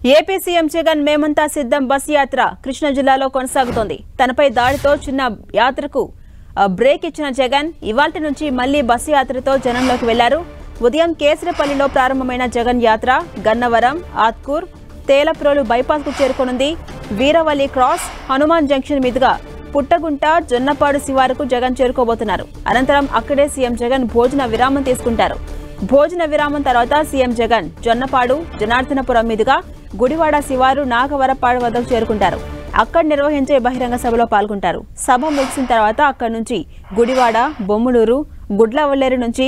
AP CM Jagan మేమంతా సిద్ధం bus యాత్ర కృష్ణా జిల్లాలో కొనసాగుతోంది. తనపై దాడితో చిన్న యాత్రకు బ్రేక్ ఇచ్చిన జగన్ ఇవాల్టి నుంచి మళ్లీ బస్ యాత్రతో జనంలోకి వెళ్లారు. ఉదయం కేసరపల్లిలో ప్రారంభమైన జగన్ యాత్ర గన్నవరం, ఆత్కూర్, తేలప్రోలు బైపాస్ కు చేరుకోనుంది. వీరవల్లి క్రాస్, హనుమాన్ జంక్షన్ మీదుగా పుట్టగుంట, జొన్నపాడు శివారుకు జగన్ చేరుకోబోతున్నారు. అనంతరం అక్కడే సీఎం జగన్ భోజన విరామం తీసుకుంటారు. భోజన విరామం తర్వాత సీఎం జగన్ జొన్నపాడు, జనార్దనపురం మీదుగా గుడివాడ శివారు, నాగవరపాడు వద్దకు చేరుకుంటారు. అక్కడ నిర్వహించే బహిరంగ సభలో పాల్గొంటారు. సభ ముగిసిన తర్వాత అక్కడి నుంచి గుడివాడ, బొమ్మలూరు, గుడ్లవల్లేరు నుంచి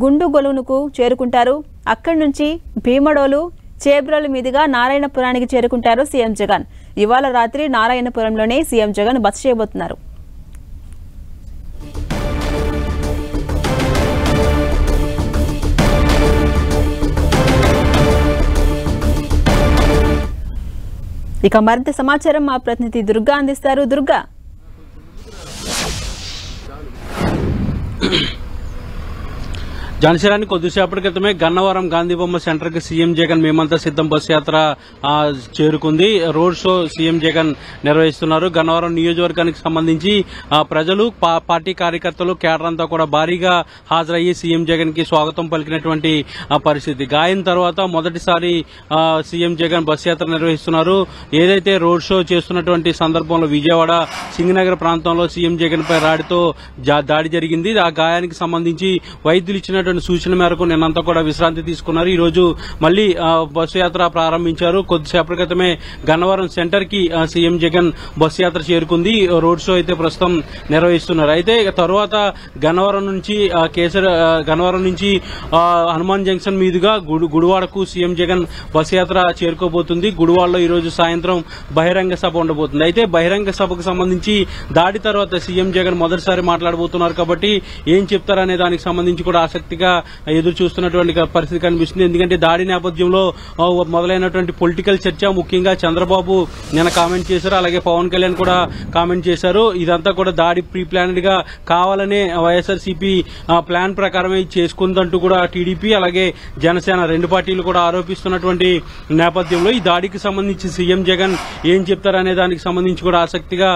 గుండుగొలునుకు చేరుకుంటారు. అక్కడి నుంచి భీమడోలు, చేబ్రోలు మీదుగా నారాయణపురానికి చేరుకుంటారు సీఎం జగన్. ఇవాళ రాత్రి నారాయణపురంలోనే సీఎం జగన్ బస చేయబోతున్నారు. ఇక మరింత సమాచారం మా ప్రతినిధి దుర్గా అందిస్తారు. దుర్గా, జనసేనానికి కొద్దిసేపటి క్రితమే గన్నవరం గాంధీ బొమ్మ సెంటర్ కి సీఎం జగన్ మేమంతా సిద్ధం బస్ యాత్ర చేరుకుంది. రోడ్ షో సీఎం జగన్ నిర్వహిస్తున్నారు. గన్నవరం నియోజకవర్గానికి సంబంధించి ప్రజలు, పార్టీ కార్యకర్తలు, కేడర్ అంతా కూడా భారీగా హాజరయ్యి సీఎం జగన్ కి స్వాగతం పలికినటువంటి పరిస్థితి. గాయం తర్వాత మొదటిసారి సీఎం జగన్ బస్ యాత్ర నిర్వహిస్తున్నారు. ఏదైతే రోడ్ షో చేస్తున్నటువంటి సందర్భంలో విజయవాడ సింగనగర్ ప్రాంతంలో సీఎం జగన్ పై రాడితో దాడి జరిగింది. ఆ గాయానికి సంబంధించి వైద్యులు ఇచ్చినటువంటి సూచన మేరకు నిన్నంతా కూడా విశ్రాంతి తీసుకున్నారు. ఈ రోజు మళ్లీ బస్సు యాత్ర ప్రారంభించారు. కొద్దిసేపటి క్రితమే గన్నవరం సెంటర్ కి సీఎం జగన్ బస్సు యాత్ర చేరుకుంది. రోడ్ షో అయితే ప్రస్తుతం నిర్వహిస్తున్నారు. అయితే తర్వాత గన్నవరం నుంచి హనుమాన్ జంక్షన్ మీదుగా గుడివాడకు సీఎం జగన్ బస్సు యాత్ర చేరుకోబోతుంది. గుడివాడలో ఈ రోజు సాయంత్రం బహిరంగ సభ ఉండబోతుంది. అయితే బహిరంగ సభకు సంబంధించి దాడి తర్వాత సీఎం జగన్ మొదటిసారి మాట్లాడబోతున్నారు కాబట్టి ఏం చెప్తారనే దానికి సంబంధించి కూడా ఆసక్తిగా ఎదురు చూస్తున్నటువంటి పరిస్థితి కనిపిస్తుంది. ఎందుకంటే దాడి నేపథ్యంలో మొదలైనటువంటి పొలిటికల్ చర్చ, ముఖ్యంగా చంద్రబాబు నిన్న కామెంట్ చేశారు, అలాగే పవన్ కళ్యాణ్ కూడా కామెంట్ చేశారు. ఇదంతా కూడా దాడి ప్రీ ప్లానెడ్ గా కావాలనే వైఎస్ఆర్సీపీ ప్లాన్ ప్రకారమే చేసుకుందంటూ కూడా టీడీపీ అలాగే జనసేన రెండు పార్టీలు కూడా ఆరోపిస్తున్నటువంటి నేపథ్యంలో ఈ దాడికి సంబంధించి సీఎం జగన్ ఏం చెప్తారనే దానికి సంబంధించి కూడా ఆసక్తిగా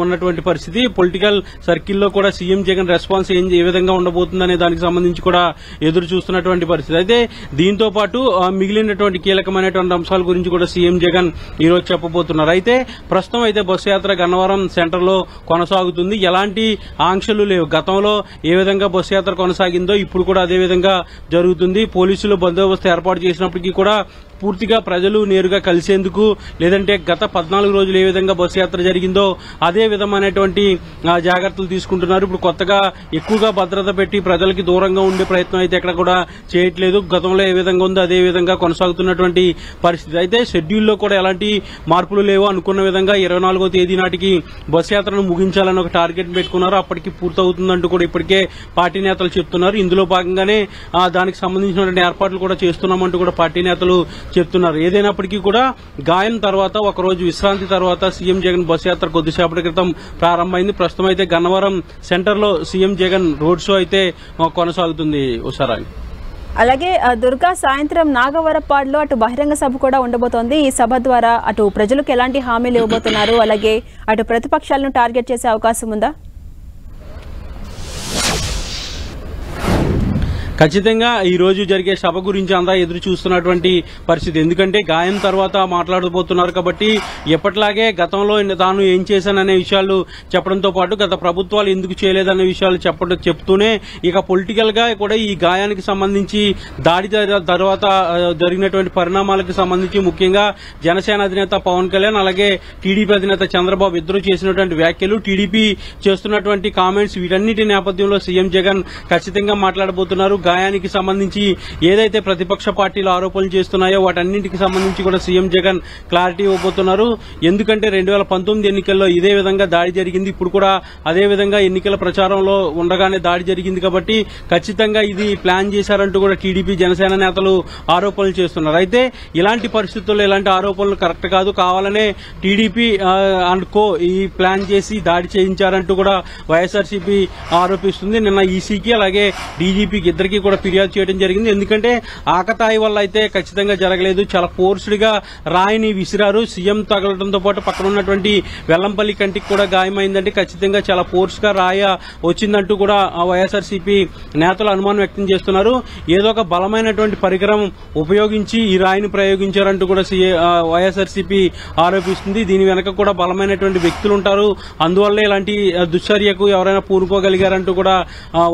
ఉన్నటువంటి పరిస్థితి. పొలిటికల్ సర్కిల్లో కూడా సీఎం జగన్ రెస్పాన్స్ ఏ విధంగా ఉండబోతుందనే దానికి సంబంధించి కూడా ఎదురు చూస్తున్నటువంటి పరిస్థితి. అయితే దీంతో పాటు మిగిలినటువంటి కీలకమైనటువంటి అంశాల గురించి కూడా సీఎం జగన్ ఈ రోజు చెప్పబోతున్నారు. అయితే ప్రస్తుతం అయితే బస్సు యాత్ర గన్నవరం సెంటర్ లో కొనసాగుతుంది. ఎలాంటి ఆంక్షలు లేవు. గతంలో ఏ విధంగా బస్సు యాత్ర కొనసాగిందో ఇప్పుడు కూడా అదే విధంగా జరుగుతుంది. పోలీసులు బందోబస్తు ఏర్పాటు చేసినప్పటికీ కూడా పూర్తిగా ప్రజలు నేరుగా కలిసేందుకు, లేదంటే గత 14 రోజులు ఏ విధంగా బస్సు యాత్ర జరిగిందో అదే విధమైనటువంటి జాగ్రత్తలు తీసుకుంటున్నారు. ఇప్పుడు కొత్తగా ఎక్కువగా భద్రత పెట్టి ప్రజలకి దూరంగా ఉండే ప్రయత్నం అయితే ఎక్కడ కూడా చేయట్లేదు. గతంలో ఏ విధంగా ఉందో అదే విధంగా కొనసాగుతున్నటువంటి పరిస్థితి. అయితే షెడ్యూల్లో కూడా ఎలాంటి మార్పులు లేవు. అనుకున్న విధంగా 24వ తేదీ నాటికి బస్సు యాత్రను ముగించాలని ఒక టార్గెట్ పెట్టుకున్నారు. అప్పటికి పూర్తవుతుందంటూ కూడా ఇప్పటికే పార్టీ నేతలు చెప్తున్నారు. ఇందులో భాగంగానే దానికి సంబంధించినటువంటి ఏర్పాట్లు కూడా చేస్తున్నామంటూ కూడా పార్టీ నేతలు చెప్తున్నారు. ఏదైనప్పటికీ కూడా గాయం తర్వాత ఒకరోజు విశ్రాంతి తర్వాత సీఎం జగన్ బస్ యాత్ర కొద్దిసేపటి క్రితం ప్రారంభమైంది. ప్రస్తుతం అయితే గన్నవరం సెంటర్ లో సీఎం జగన్ రోడ్ షో అయితే కొనసాగుతుంది. ఉషారాణి, అలాగే దుర్గా, సాయంత్రం నాగవరపాడులో అటు బహిరంగ సభ కూడా ఉండబోతోంది. ఈ సభ ద్వారా అటు ప్రజలకు ఎలాంటి హామీలు ఇవ్వబోతున్నారు, అలాగే అటు ప్రతిపక్షాలను టార్గెట్ చేసే అవకాశం ఉందా? ఖచ్చితంగా ఈ రోజు జరిగే సభ గురించి అంతా ఎదురు చూస్తున్నటువంటి పరిస్థితి. ఎందుకంటే గాయం తర్వాత మాట్లాడబోతున్నారు కాబట్టి ఎప్పటిలాగే గతంలో తాను ఏం చేశాననే విషయాలు చెప్పడంతో పాటు గత ప్రభుత్వాలు ఎందుకు చేయలేదనే విషయాలు చెప్తూనే ఇక పొలిటికల్ గా కూడా ఈ గాయానికి సంబంధించి దాడి తర్వాత జరిగినటువంటి పరిణామాలకు సంబంధించి ముఖ్యంగా జనసేన అధినేత పవన్ కళ్యాణ్ అలాగే టీడీపీ అధినేత చంద్రబాబు ఇద్దరు చేసినటువంటి వ్యాఖ్యలు, టీడీపీ చేస్తున్నటువంటి కామెంట్స్, వీటన్నిటి నేపథ్యంలో సీఎం జగన్ ఖచ్చితంగా మాట్లాడబోతున్నారు. గాయానికి సంబంధించి ఏదైతే ప్రతిపక్ష పార్టీలు ఆరోపణలు చేస్తున్నాయో వాటన్నింటికి సంబంధించి కూడా సీఎం జగన్ క్లారిటీ ఇవ్వబోతున్నారు. ఎందుకంటే 2019 ఎన్నికల్లో ఇదే విధంగా దాడి జరిగింది. ఇప్పుడు కూడా అదే విధంగా ఎన్నికల ప్రచారంలో ఉండగానే దాడి జరిగింది కాబట్టి ఖచ్చితంగా ఇది ప్లాన్ చేశారంటూ కూడా టీడీపీ జనసేన నేతలు ఆరోపణలు చేస్తున్నారు. అయితే ఇలాంటి పరిస్థితుల్లో ఇలాంటి ఆరోపణలు కరెక్ట్ కాదు. కావాలనే టీడీపీ అండ్ కో ఈ ప్లాన్ చేసి దాడి చేయించారంటూ కూడా వైఎస్ఆర్సీపీ ఆరోపిస్తుంది. నిన్న ఈసీకి అలాగే డీజీపీకి ఇద్దరికి ఉన్నప్పటికీ కూడా ఫిర్యాదు చేయడం జరిగింది. ఎందుకంటే ఆకతాయి వల్ల అయితే ఖచ్చితంగా జరగలేదు. చాలా ఫోర్స్డ్ గా రాయిని విసిరారు. సీఎం తగలడంతో పాటు పక్కన ఉన్నటువంటి వెల్లంపల్లి కంటికి కూడా గాయమైందంటే ఖచ్చితంగా చాలా ఫోర్స్ గా రాయ వచ్చిందంటూ కూడా వైఎస్ఆర్సీపీ నేతలు అనుమానం వ్యక్తం చేస్తున్నారు. ఏదో ఒక బలమైనటువంటి పరికరం ఉపయోగించి ఈ రాయిని ప్రయోగించారంటూ కూడా వైఎస్ఆర్సీపీ ఆరోపిస్తుంది. దీని వెనక కూడా బలమైనటువంటి వ్యక్తులు ఉంటారు. అందువల్ల ఇలాంటి దుశ్చర్యకు ఎవరైనా పూనుకోగలిగారంటూ కూడా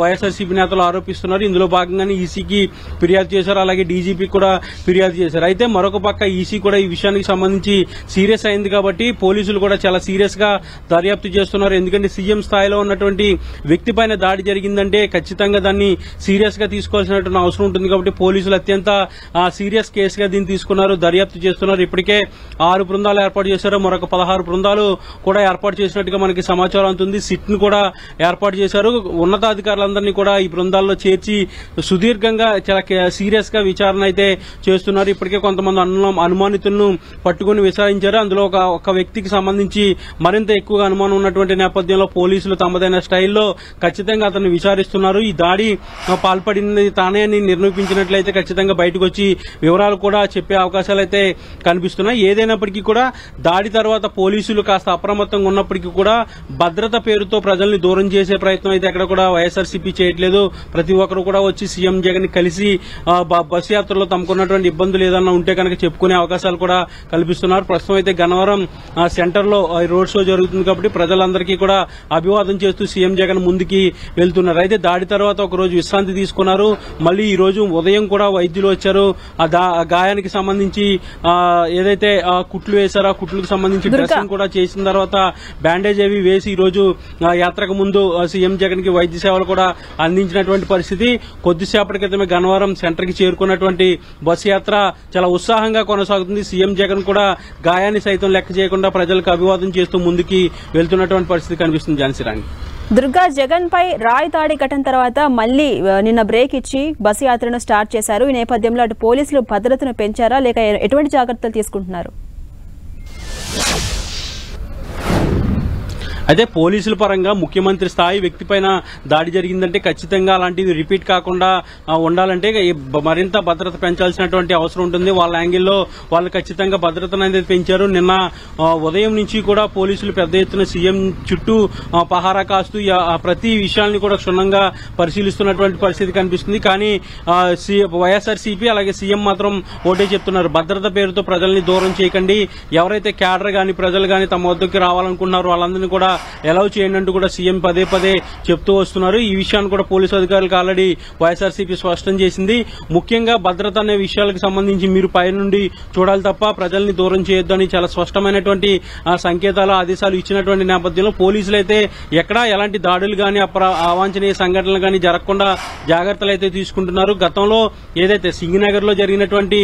వైఎస్ఆర్సీపీ నేతలు ఆరోపిస్తున్నారు. ఇందులో భాగంగానే ఈసీకి ఫిర్యాదు చేశారు. అలాగే డీజీపీ కూడా ఫిర్యాదు చేశారు. అయితే మరొక పక్క ఈసీ కూడా ఈ విషయానికి సంబంధించి సీరియస్ అయింది కాబట్టి పోలీసులు కూడా చాలా సీరియస్ గా దర్యాప్తు చేస్తున్నారు. ఎందుకంటే సీఎం స్థాయిలో ఉన్నటువంటి వ్యక్తి పైన దాడి జరిగిందంటే ఖచ్చితంగా దాన్ని సీరియస్ గా తీసుకోవాల్సినటువంటి అవసరం ఉంటుంది. కాబట్టి పోలీసులు అత్యంత సీరియస్ కేసుగా దీన్ని తీసుకున్నారు, దర్యాప్తు చేస్తున్నారు. ఇప్పటికే 6 బృందాలు ఏర్పాటు చేశారు. మరొక 16 బృందాలు కూడా ఏర్పాటు చేసినట్టుగా మనకి సమాచారం అందుతుంది. సిట్ ను కూడా ఏర్పాటు చేశారు. ఉన్నతాధికారులందరినీ కూడా ఈ బృందాల్లో చేర్చి సుదీర్ఘంగా చాలా సీరియస్ గా విచారణ అయితే చేస్తున్నారు. ఇప్పటికే కొంతమంది అనుమానితులను పట్టుకుని విచారించారు. అందులో ఒక వ్యక్తికి సంబంధించి మరింత ఎక్కువగా అనుమానం ఉన్నటువంటి నేపథ్యంలో పోలీసులు తమదైన స్టైల్లో ఖచ్చితంగా అతన్ని విచారిస్తున్నారు. ఈ దాడి పాల్పడినది తానే అని నిరూపించినట్లయితే ఖచ్చితంగా బయటకు వచ్చి వివరాలు కూడా చెప్పే అవకాశాలు అయితే కనిపిస్తున్నాయి. ఏదైనప్పటికీ కూడా దాడి తర్వాత పోలీసులు కాస్త అప్రమత్తంగా ఉన్నప్పటికీ కూడా భద్రత పేరుతో ప్రజల్ని దూరం చేసే ప్రయత్నం అయితే ఎక్కడ కూడా వైఎస్ఆర్సీపీ చేయట్లేదు. ప్రతి ఒక్కరు కూడా వచ్చి సీఎం జగన్ కలిసి బస్సు యాత్రలో తమకున్నటువంటి ఇబ్బందులు ఏదన్నా ఉంటే కనుక చెప్పుకునే అవకాశాలు కూడా కల్పిస్తున్నారు. ప్రస్తుతం అయితే గన్నవరం సెంటర్ లో రోడ్ షో జరుగుతుంది కాబట్టి ప్రజలందరికీ కూడా అభివాదం చేస్తూ సీఎం జగన్ ముందుకి వెళ్తున్నారు. అయితే దాడి తర్వాత ఒక రోజు విశ్రాంతి తీసుకున్నారు. మళ్ళీ ఈ రోజు ఉదయం కూడా వైద్యులు వచ్చారు. ఆ గాయానికి సంబంధించి ఏదైతే కుట్లు వేశారో ఆ కుట్లకు సంబంధించి డ్రెస్సింగ్ కూడా చేసిన తర్వాత బ్యాండేజ్ అవి వేసి ఈ రోజు యాత్రకు ముందు సీఎం జగన్ కి వైద్య సేవలు కూడా అందించినటువంటి పరిస్థితి. కొద్దిసేపటి క్రితమే గన్నవరం సెంటర్ కి చేరుకున్నటువంటి బస్సు యాత్ర చాలా ఉత్సాహంగా కొనసాగుతుంది. సీఎం జగన్ కూడా గాయాన్ని సైతం లెక్క చేయకుండా ప్రజలకు అభివాదం చేస్తూ ముందుకి వెళ్తున్నటువంటి పరిస్థితి కనిపిస్తుంది. ఝాన్సీరాణి. దుర్గా, జగన్ పై రాయి దాడి ఘటన తర్వాత మళ్లీ నిన్న బ్రేక్ ఇచ్చి బస్సు యాత్రను స్టార్ట్ చేశారు. ఈ నేపథ్యంలో అటు పోలీసులు భద్రతను పెంచారా లేక ఎటువంటి జాగ్రత్తలు తీసుకుంటున్నారు? అయితే పోలీసుల పరంగా ముఖ్యమంత్రి స్థాయి వ్యక్తిపైన దాడి జరిగిందంటే ఖచ్చితంగా అలాంటిది రిపీట్ కాకుండా ఉండాలంటే మరింత భద్రత పెంచాల్సినటువంటి అవసరం ఉంటుంది. వాళ్ళ యాంగిల్లో వాళ్ళు ఖచ్చితంగా భద్రతను అనేది పెంచారు. నిన్న ఉదయం నుంచి కూడా పోలీసులు పెద్ద ఎత్తున సీఎం చుట్టూ పహారా కాస్తూ ప్రతి విషయాన్ని కూడా క్షుణ్ణంగా పరిశీలిస్తున్నటువంటి పరిస్థితి కనిపిస్తుంది. కానీ వైఎస్ఆర్సీపీ అలాగే సీఎం మాత్రం ఒకటే చెప్తున్నారు, భద్రత పేరుతో ప్రజల్ని దూరం చేయకండి. ఎవరైతే క్యాడర్ గాని ప్రజలు గాని తమ వద్దకు రావాలనుకుంటున్నారో వాళ్ళందరినీ కూడా ఎలౌ చేయండి అంటూ కూడా సీఎం పదే పదే చెప్తూ వస్తున్నారు. ఈ విషయాన్ని కూడా పోలీసు అధికారులకు ఆల్రెడీ వైఎస్ఆర్సీపీ స్పష్టం చేసింది. ముఖ్యంగా భద్రత అనే విషయాలకు సంబంధించి మీరు పై నుండి చూడాలి తప్ప ప్రజల్ని దూరం చేయొద్దని చాలా స్పష్టమైనటువంటి సంకేతాలు ఆదేశాలు ఇచ్చినటువంటి నేపథ్యంలో పోలీసులు అయితే ఎక్కడా ఎలాంటి దాడులు గాని అవాంఛనీయ సంఘటనలు గాని జరగకుండా జాగ్రత్తలు అయితే తీసుకుంటున్నారు. గతంలో ఏదైతే సింగనగర్ లో జరిగినటువంటి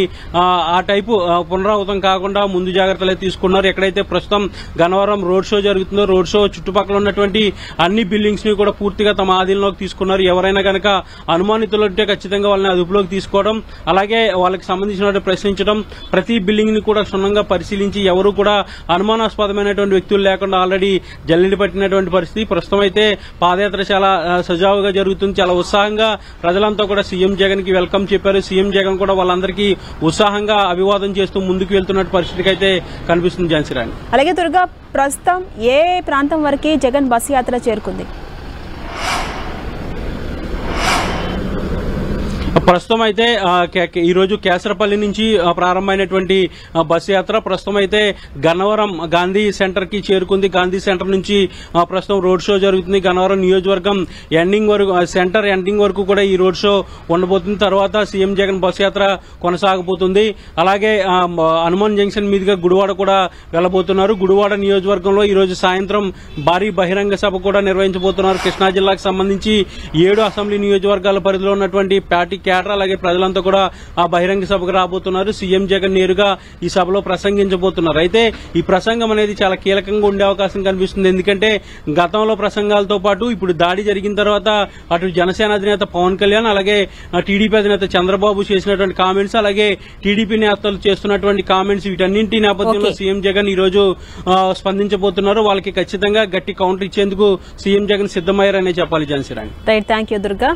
ఆ టైపు పునరావృతం కాకుండా ముందు జాగ్రత్తలు అయితే తీసుకున్నారు. ఎక్కడైతే ప్రస్తుతం గన్నవరం రోడ్ షో జరుగుతుందో రోడ్ షో చుట్టుపక్కల ఉన్నటువంటి అన్ని బిల్డింగ్స్ ని కూడా పూర్తిగా తమ ఆధీనంలోకి తీసుకున్నారు. ఎవరైనా కనుక అనుమానితులు ఉంటే ఖచ్చితంగా వాళ్ళని అదుపులోకి తీసుకోవడం, అలాగే వాళ్ళకి సంబంధించిన ప్రశ్నించడం, ప్రతి బిల్డింగ్ ని కూడా క్షుణ్ణంగా పరిశీలించి ఎవరు కూడా అనుమానాస్పదమైనటువంటి వ్యక్తులు లేకుండా ఆల్రెడీ జల్లెడి పట్టినటువంటి పరిస్థితి. ప్రస్తుతం అయితే పాదయాత్ర చాలా సజావుగా జరుగుతుంది. చాలా ఉత్సాహంగా ప్రజలంతా కూడా సీఎం జగన్ కి వెల్కమ్ చెప్పారు. సీఎం జగన్ కూడా వాళ్ళందరికీ ఉత్సాహంగా అభివాదం చేస్తూ ముందుకు వెళ్తున్న పరిస్థితికి అయితే కనిపిస్తుంది. ఝాన్సీరాణి. అలాగే దుర్గా, ప్రస్తుతం ఏ ప్రాంతం వరకు జగన్ బస్సు యాత్ర చేరుకుంది? ప్రస్తుతం అయితే ఈ రోజు కేసరపల్లి నుంచి ప్రారంభమైనటువంటి బస్సు యాత్ర ప్రస్తుతం అయితే గన్నవరం గాంధీ సెంటర్ కి చేరుకుంది. గాంధీ సెంటర్ నుంచి ప్రస్తుతం రోడ్ షో జరుగుతుంది. గన్నవరం నియోజకవర్గం ఎండింగ్ వరకు సెంటర్ ఎండింగ్ వరకు కూడా ఈ రోడ్ షో ఉండబోతుంది. తర్వాత సీఎం జగన్ బస్సు యాత్ర కొనసాగబోతుంది. అలాగే హనుమాన్ జంక్షన్ మీదుగా గుడివాడ కూడా వెళ్లబోతున్నారు. గుడివాడ నియోజకవర్గంలో ఈ రోజు సాయంత్రం భారీ బహిరంగ సభ కూడా నిర్వహించబోతున్నారు. కృష్ణా జిల్లాకు సంబంధించి 7 అసెంబ్లీ నియోజకవర్గాల పరిధిలో ఉన్నటువంటి పార్టీ క్యాడర్ అలాగే ప్రజలంతా కూడా ఆ బహిరంగ సభకు రాబోతున్నారు. సీఎం జగన్ నేరుగా ఈ సభలో ప్రసంగించబోతున్నారు. అయితే ఈ ప్రసంగం అనేది చాలా కీలకంగా ఉండే అవకాశం కనిపిస్తుంది. ఎందుకంటే గతంలో ప్రసంగాలతో పాటు ఇప్పుడు దాడి జరిగిన తర్వాత అటు జనసేన అధినేత పవన్ కళ్యాణ్ అలాగే టీడీపీ అధినేత చంద్రబాబు చేసినటువంటి కామెంట్స్, అలాగే టీడీపీ నేతలు చేస్తున్నటువంటి కామెంట్స్, వీటన్నింటి నేపథ్యంలో సీఎం జగన్ ఈ రోజు స్పందించబోతున్నారు. వాళ్ళకి ఖచ్చితంగా గట్టి కౌంటర్ ఇచ్చేందుకు సీఎం జగన్ సిద్దమయ్యారనే చెప్పాలి. ఝాన్సీరాణి. Thank you Durga.